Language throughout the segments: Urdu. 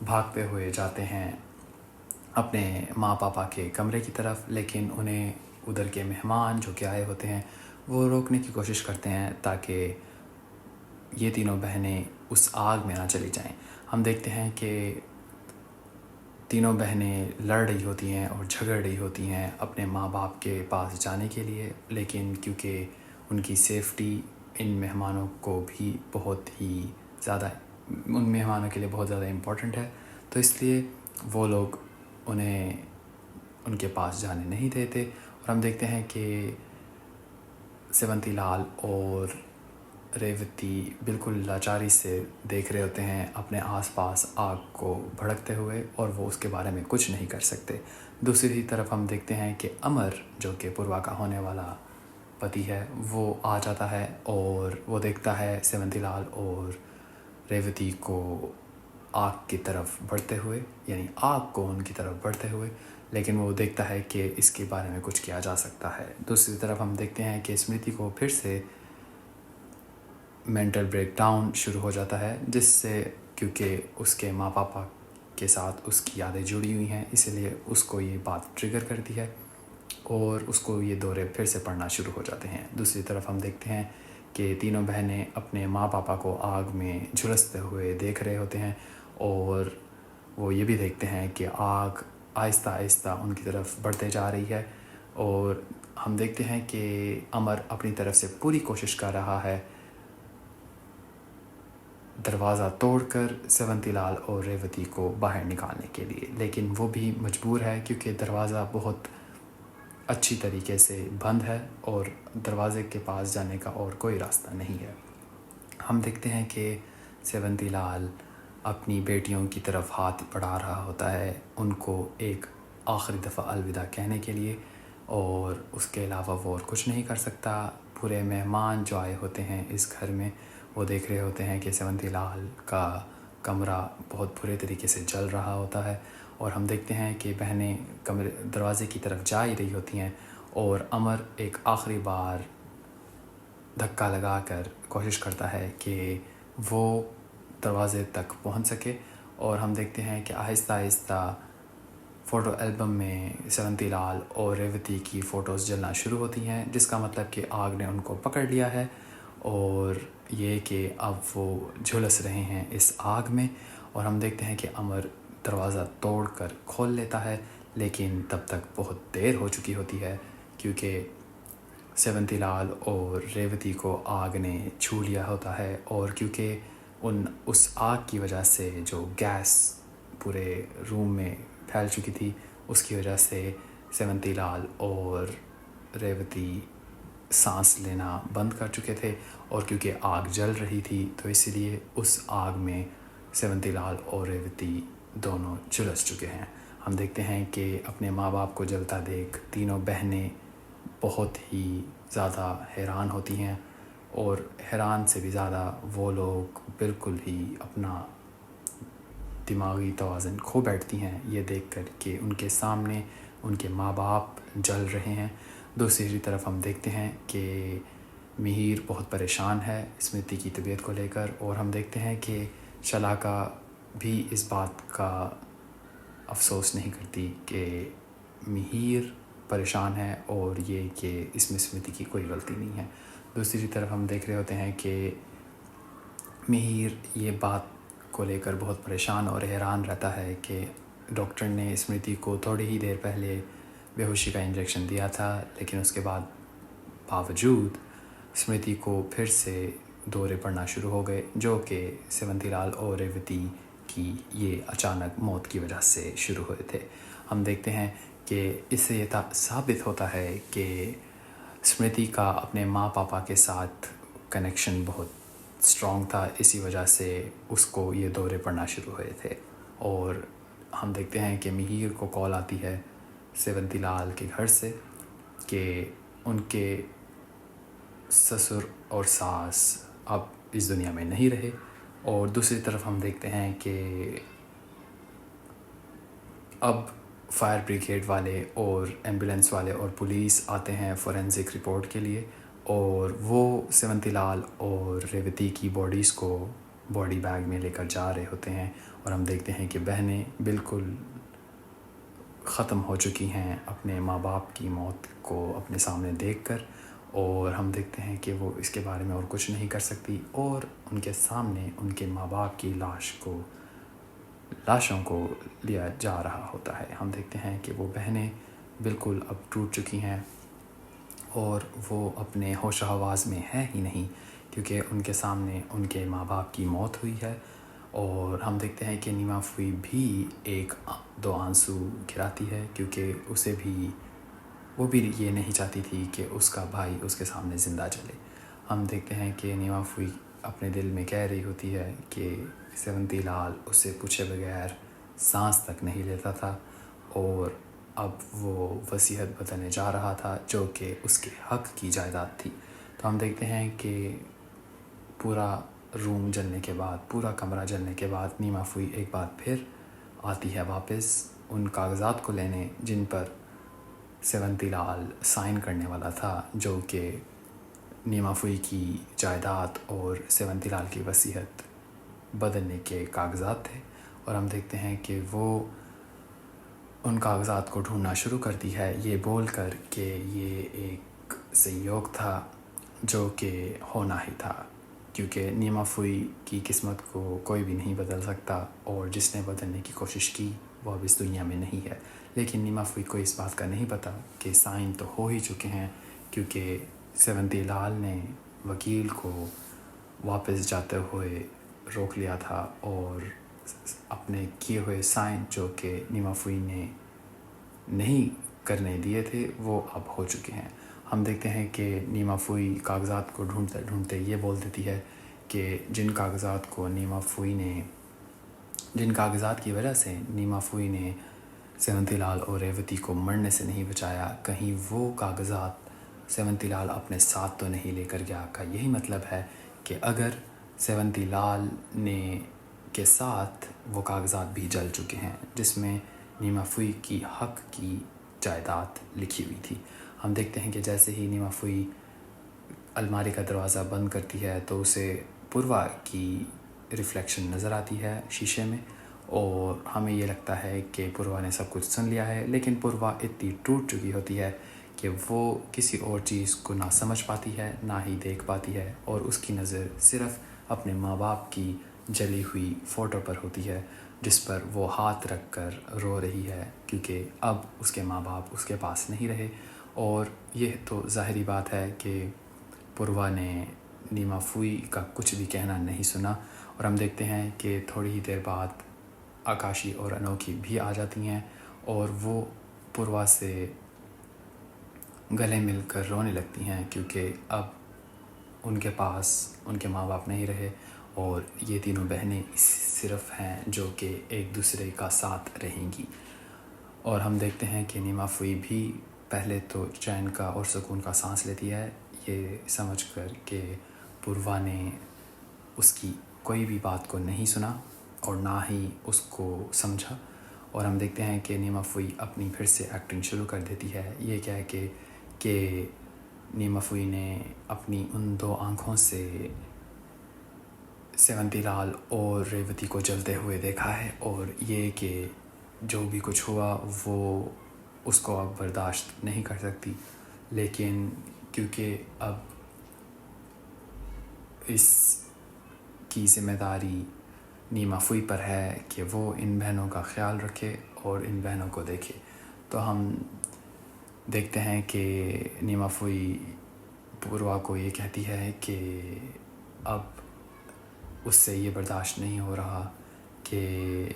بھاگتے ہوئے جاتے ہیں اپنے ماں پاپا کے کمرے کی طرف، لیکن انہیں ادھر کے مہمان جو کہ آئے ہوتے ہیں وہ روکنے کی کوشش کرتے ہیں تاکہ یہ تینوں بہنیں اس آگ میں نہ چلی جائیں۔ ہم دیکھتے ہیں کہ تینوں بہنیں لڑ رہی ہوتی ہیں اور جھگڑ رہی ہوتی ہیں اپنے ماں باپ کے پاس جانے کے لیے، لیکن کیونکہ ان کی سیفٹی ان مہمانوں کو بھی بہت ہی زیادہ ان مہمانوں کے لیے بہت زیادہ امپورٹنٹ ہے، تو اس لیے وہ لوگ انہیں ان کے پاس جانے نہیں دیتے۔ اور ہم دیکھتے ہیں کہ سیونتی لال اور ریوتی بالکل لاچاری سے دیکھ رہے ہوتے ہیں اپنے آس پاس آگ کو بھڑکتے ہوئے، اور وہ اس کے بارے میں کچھ نہیں کر سکتے۔ دوسری طرف ہم دیکھتے ہیں کہ امر جو کہ پوروا کا ہونے والا پتی ہے وہ آ جاتا ہے اور وہ دیکھتا ہے سیونتی لال اور ریوتی کو آگ کی طرف بڑھتے ہوئے، یعنی آگ کو ان کی طرف بڑھتے ہوئے، لیکن وہ دیکھتا ہے کہ اس کے بارے میں کچھ کیا جا سکتا ہے۔ دوسری طرف ہم دیکھتے ہیں کہ اسمرتی کو پھر سے مینٹل بریک ڈاؤن شروع ہو جاتا ہے، جس سے کیونکہ اس کے ماں پاپا کے ساتھ اس کی یادیں جڑی ہوئی ہیں، اسی لیے اس کو یہ بات ٹریگر کرتی ہے اور اس کو یہ دورے پھر سے پڑنا شروع ہو جاتے ہیں۔ دوسری طرف ہم دیکھتے ہیں کہ تینوں بہنیں اپنے ماں پاپا کو آگ میں جھلستے ہوئے دیکھ رہے ہوتے ہیں، اور وہ یہ بھی دیکھتے ہیں کہ آگ آہستہ آہستہ ان کی طرف بڑھتے جا رہی ہے، اور ہم دیکھتے ہیں کہ امر اپنی طرف سے پوری کوشش کر رہا ہے دروازہ توڑ کر سیونتی لال اور ریوتی کو باہر نکالنے کے لیے، لیکن وہ بھی مجبور ہے کیونکہ دروازہ بہت اچھی طریقے سے بند ہے اور دروازے کے پاس جانے کا اور کوئی راستہ نہیں ہے۔ ہم دیکھتے ہیں کہ سیونتی لال اپنی بیٹیوں کی طرف ہاتھ بڑھا رہا ہوتا ہے ان کو ایک آخری دفعہ الوداع کہنے کے لیے، اور اس کے علاوہ وہ اور کچھ نہیں کر سکتا۔ پورے مہمان جو آئے ہوتے ہیں اس گھر میں وہ دیکھ رہے ہوتے ہیں کہ سیونتی لال کا کمرہ بہت برے طریقے سے جل رہا ہوتا ہے، اور ہم دیکھتے ہیں کہ بہنیں دروازے کی طرف جا ہی رہی ہوتی ہیں، اور امر ایک آخری بار دھکا لگا کر کوشش کرتا ہے کہ وہ دروازے تک پہنچ سکے، اور ہم دیکھتے ہیں کہ آہستہ آہستہ فوٹو البم میں سیونتی لال اور ریوتی کی فوٹوز جلنا شروع ہوتی ہیں، جس کا مطلب کہ آگ نے ان کو پکڑ لیا ہے، اور یہ کہ اب وہ جھلس رہے ہیں اس آگ میں۔ اور ہم دیکھتے ہیں کہ امر دروازہ توڑ کر کھول لیتا ہے، لیکن تب تک بہت دیر ہو چکی ہوتی ہے کیونکہ سیونتی لال اور ریوتی کو آگ نے چھو لیا ہوتا ہے، اور کیونکہ اس آگ کی وجہ سے جو گیس پورے روم میں پھیل چکی تھی اس کی وجہ سے سیونتی لال اور ریوتی سانس لینا بند کر چکے تھے، اور کیونکہ آگ جل رہی تھی تو اسی لیے اس آگ میں سیونتی لال اور ریوتی دونوں جھلس چکے ہیں۔ ہم دیکھتے ہیں کہ اپنے ماں باپ کو جلتا دیکھ تینوں بہنیں بہت ہی زیادہ حیران ہوتی ہیں، اور حیران سے بھی زیادہ وہ لوگ بالکل ہی اپنا دماغی توازن کھو بیٹھتی ہیں یہ دیکھ کر کہ ان کے سامنے ان کے ماں باپ جل رہے ہیں۔ دوسری طرف ہم دیکھتے ہیں کہ مہیر بہت پریشان ہے اسمرتی کی طبیعت کو لے کر، اور ہم دیکھتے ہیں کہ شلاکا بھی اس بات کا افسوس نہیں کرتی کہ مہیر پریشان ہے اور یہ کہ اس میں اسمرتی کی کوئی غلطی نہیں ہے۔ دوسری طرف ہم دیکھ رہے ہوتے ہیں کہ مہیر یہ بات کو لے کر بہت پریشان اور حیران رہتا ہے کہ ڈاکٹر نے اسمرتی کو تھوڑی ہی دیر پہلے بے ہوشی کا انجیکشن دیا تھا، لیکن اس کے باوجود اسمرتی کو پھر سے دورے پڑنا شروع ہو گئے، جو کہ سیونتی لال اور ریوتی کی یہ اچانک موت کی وجہ سے شروع ہوئے تھے۔ ہم دیکھتے ہیں کہ اس سے یہ ثابت ہوتا ہے کہ اسمرتی کا اپنے ماں پاپا کے ساتھ کنیکشن بہت اسٹرانگ تھا، اسی وجہ سے اس کو یہ دورے پڑنا شروع ہوئے تھے۔ اور ہم دیکھتے ہیں کہ مہیر کو کال آتی ہے سیونتی لال کے گھر سے کہ ان کے سسر اور ساس اب اس دنیا میں نہیں رہے، اور دوسری طرف ہم دیکھتے ہیں کہ اب فائر بریگیڈ والے اور ایمبولینس والے اور پولیس آتے ہیں فورینزک رپورٹ کے لیے، اور وہ سیونتی لال اور ریوتی کی باڈیز کو باڈی بیگ میں لے کر جا رہے ہوتے ہیں، اور ہم دیکھتے ہیں کہ بہنیں بالکل ختم ہو چکی ہیں اپنے ماں باپ کی موت کو اپنے سامنے دیکھ کر، اور ہم دیکھتے ہیں کہ وہ اس کے بارے میں اور کچھ نہیں کر سکتی، اور ان کے سامنے ان کے ماں باپ کی لاشوں کو لیا جا رہا ہوتا ہے۔ ہم دیکھتے ہیں کہ وہ بہنیں بالکل اب ٹوٹ چکی ہیں اور وہ اپنے ہوش و حواس میں ہے ہی نہیں، کیونکہ ان کے سامنے ان کے ماں باپ کی موت ہوئی ہے۔ اور ہم دیکھتے ہیں کہ نیما فوئی بھی ایک دو آنسو گراتی ہے، کیونکہ وہ بھی یہ نہیں چاہتی تھی کہ اس کا بھائی اس کے سامنے زندہ چلے۔ ہم دیکھتے ہیں کہ نیما فوئی اپنے دل میں کہہ رہی ہوتی ہے کہ سیونتی لال اس سے پوچھے بغیر سانس تک نہیں لیتا تھا، اور اب وہ وصیت بدلنے جا رہا تھا جو کہ اس کے حق کی جائیداد تھی۔ تو ہم دیکھتے ہیں کہ پورا روم جلنے کے بعد، پورا کمرہ جلنے کے بعد نیما فوئی ایک بار پھر آتی ہے واپس ان کاغذات کو لینے جن پر سیونتی لال سائن کرنے والا تھا، جو کہ نیما فوئی کی جائیداد اور سیونتی لال کی وصیت بدلنے کے کاغذات تھے۔ اور ہم دیکھتے ہیں کہ وہ ان کاغذات کو ڈھونڈنا شروع کرتی ہے، یہ بول کر کہ یہ ایک سنیوگ تھا جو کہ ہونا ہی تھا، کیونکہ نیما فوئی کی قسمت کو کوئی بھی نہیں بدل سکتا، اور جس نے بدلنے کی کوشش کی وہ اب اس دنیا میں نہیں ہے۔ لیکن نیما فوئی کو اس بات کا نہیں پتہ کہ سائن تو ہو ہی چکے ہیں، کیونکہ سیونتی لال نے وکیل کو واپس جاتے ہوئے روک لیا تھا، اور اپنے کیے ہوئے سائن جو کہ نیما فوئی نے نہیں کرنے دیے تھے وہ اب ہو چکے ہیں۔ ہم دیکھتے ہیں کہ نیما فوئی کاغذات کو ڈھونڈتے ڈھونڈتے یہ بول دیتی ہے کہ جن کاغذات کی وجہ سے نیما فوئی نے سیونتی لال اور ریوتی کو مرنے سے نہیں بچایا، کہیں وہ کاغذات سیونتی لال اپنے ساتھ تو نہیں لے کر گیا۔ کا یہی مطلب ہے کہ اگر سیونتی لال کے ساتھ وہ کاغذات بھی جل چکے ہیں جس میں نیما فوئی کی حق کی جائیداد لکھی ہوئی تھی۔ ہم دیکھتے ہیں کہ جیسے ہی نیما فوئی الماری کا دروازہ بند کرتی ہے تو اسے پوروا کی ریفلیکشن نظر آتی ہے شیشے میں، اور ہمیں یہ لگتا ہے کہ پوروا نے سب کچھ سن لیا ہے، لیکن پوروا اتنی ٹوٹ چکی ہوتی ہے کہ وہ کسی اور چیز کو نہ سمجھ پاتی ہے نہ ہی دیکھ پاتی ہے، اور اس کی نظر صرف اپنے ماں باپ کی جلی ہوئی فوٹو پر ہوتی ہے جس پر وہ ہاتھ رکھ کر رو رہی ہے، کیونکہ اب اس کے ماں باپ اس کے پاس نہیں رہے۔ اور یہ تو ظاہری بات ہے کہ پوروا نے نیما فوئی کا کچھ بھی کہنا نہیں سنا، اور ہم دیکھتے ہیں کہ تھوڑی ہی دیر بعد آکاشی اور انوکھی بھی آ جاتی ہیں، اور وہ پوروا سے گلے مل کر رونے لگتی ہیں، کیونکہ اب ان کے پاس ان کے ماں باپ نہیں رہے، اور یہ تینوں بہنیں صرف ہیں جو کہ ایک دوسرے کا ساتھ رہیں گی۔ اور ہم دیکھتے ہیں کہ نیما فوئی بھی پہلے تو چین کا اور سکون کا سانس لیتی ہے، یہ سمجھ کر کہ پوروا نے اس کی کوئی بھی بات کو نہیں سنا اور نہ ہی اس کو سمجھا۔ اور ہم دیکھتے ہیں کہ نیما فوئی اپنی پھر سے ایکٹنگ شروع کر دیتی ہے، یہ کہہ کے کہ نیما فوئی نے اپنی ان دو آنکھوں سے سیونتی لال اور ریوتی کو جلتے ہوئے دیکھا ہے، اور یہ کہ جو بھی کچھ ہوا وہ اس کو اب برداشت نہیں کر سکتی، لیکن کیونکہ اب اس کی ذمہ داری نیما فوئی پر ہے کہ وہ ان بہنوں کا خیال رکھے اور ان بہنوں کو دیکھے، تو ہم دیکھتے ہیں کہ نیما فوئی پوروا کو یہ کہتی ہے کہ اب اس سے یہ برداشت نہیں ہو رہا کہ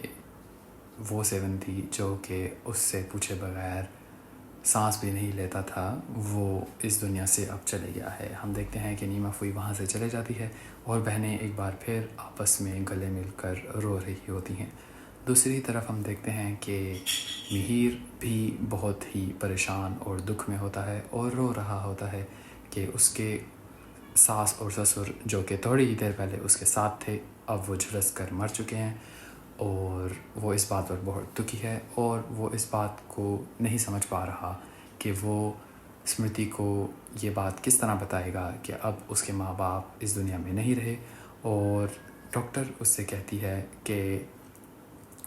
وہ سیونتی جو کہ اس سے پوچھے بغیر سانس بھی نہیں لیتا تھا وہ اس دنیا سے اب چلے گیا ہے۔ ہم دیکھتے ہیں کہ نیما فوئی وہاں سے چلے جاتی ہے، اور بہنیں ایک بار پھر آپس میں گلے مل کر رو رہی ہوتی ہیں۔ دوسری طرف ہم دیکھتے ہیں کہ مہیر بھی بہت ہی پریشان اور دکھ میں ہوتا ہے اور رو رہا ہوتا ہے کہ اس کے ساس اور سسر جو کہ تھوڑی ہی دیر پہلے اس کے ساتھ تھے اب وہ جھلس کر مر چکے ہیں، اور وہ اس بات پر بہت دکھی ہے، اور وہ اس بات کو نہیں سمجھ پا رہا کہ وہ اسمرتی کو یہ بات کس طرح بتائے گا کہ اب اس کے ماں باپ اس دنیا میں نہیں رہے۔ اور ڈاکٹر اس سے کہتی ہے کہ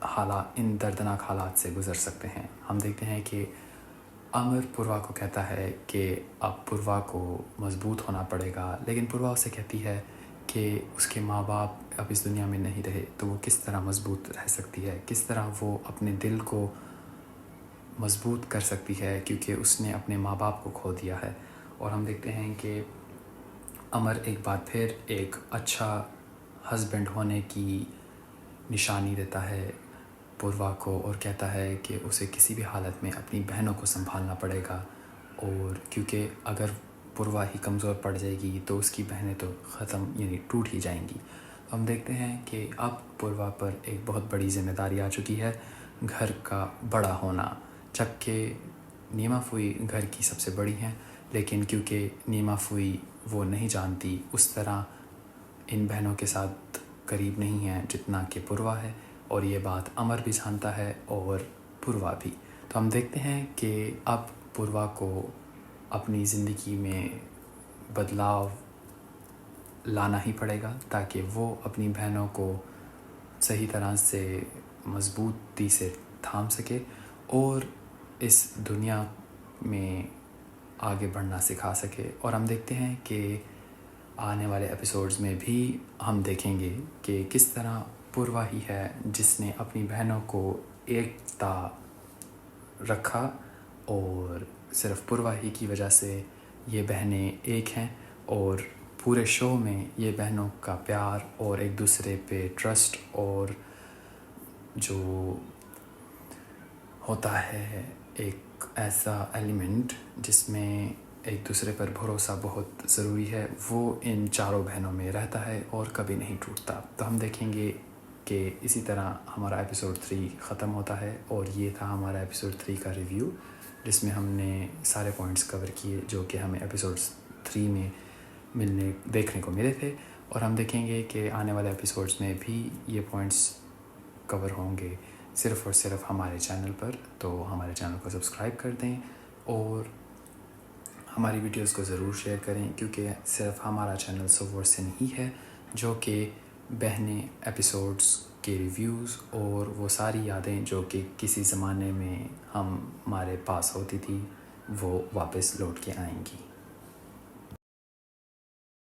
ان دردناک حالات سے گزر سکتے ہیں۔ ہم دیکھتے ہیں کہ امر پوروا کو کہتا ہے کہ اب پوروا کو مضبوط ہونا پڑے گا، لیکن پوروا اسے کہتی ہے کہ اس کے ماں باپ اب اس دنیا میں نہیں رہے تو وہ کس طرح مضبوط رہ سکتی ہے، کس طرح وہ اپنے دل کو مضبوط کر سکتی ہے، کیونکہ اس نے اپنے ماں باپ کو کھو دیا ہے۔ اور ہم دیکھتے ہیں کہ امر ایک بار پھر ایک اچھا ہسبینڈ ہونے کی نشانی دیتا ہے پوروا کو، اور کہتا ہے کہ اسے کسی بھی حالت میں اپنی بہنوں کو سنبھالنا پڑے گا، اور کیونکہ اگر پوروا ہی کمزور پڑ جائے گی تو اس کی بہنیں تو ختم یعنی ٹوٹ ہی جائیں گی۔ ہم دیکھتے ہیں کہ اب پوروا پر ایک بہت بڑی ذمہ داری آ چکی ہے، گھر کا بڑا ہونا، جبکہ نیما فوئی گھر کی سب سے بڑی ہیں، لیکن کیونکہ نیما فوئی وہ نہیں جانتی، اس طرح ان بہنوں کے ساتھ قریب نہیں ہیں جتنا کہ پوروا ہے، اور یہ بات امر بھی جانتا ہے اور پوروا بھی۔ تو ہم دیکھتے ہیں کہ اب پوروا کو اپنی زندگی میں بدلاؤ لانا ہی پڑے گا تاکہ وہ اپنی بہنوں کو صحیح طرح سے مضبوطی سے تھام سکے اور اس دنیا میں آگے بڑھنا سکھا سکے۔ اور ہم دیکھتے ہیں کہ آنے والے ایپیسوڈز میں بھی ہم دیکھیں گے کہ کس طرح پوروا ہی ہے جس نے اپنی بہنوں کو ایکتا رکھا، اور صرف پوروا ہی کی وجہ سے یہ بہنیں ایک ہیں، اور پورے شو میں یہ بہنوں کا پیار اور ایک دوسرے پہ ٹرسٹ اور جو ہوتا ہے ایک ایسا ایلیمنٹ جس میں ایک دوسرے پر بھروسہ بہت ضروری ہے، وہ ان چاروں بہنوں میں رہتا ہے اور کبھی نہیں ٹوٹتا۔ تو ہم دیکھیں گے کہ اسی طرح ہمارا ایپیسوڈ 3 ختم ہوتا ہے، اور یہ تھا ہمارا ایپیسوڈ 3 کا ریویو، جس میں ہم نے سارے پوائنٹس کور کیے جو کہ ہمیں ایپیسوڈ 3 میں دیکھنے کو ملے تھے، اور ہم دیکھیں گے کہ آنے والے ایپیسوڈز میں بھی یہ پوائنٹس کور ہوں گے صرف اور صرف ہمارے چینل پر۔ تو ہمارے چینل کو سبسکرائب کر دیں اور ہماری ویڈیوز کو ضرور شیئر کریں، کیونکہ صرف ہمارا چینل سوورسن ہی ہے جو کہ بہنیں ایپیسوڈز کے ریویوز اور وہ ساری یادیں جو کہ کسی زمانے میں ہمارے پاس ہوتی تھی وہ واپس لوٹ کے آئیں گی۔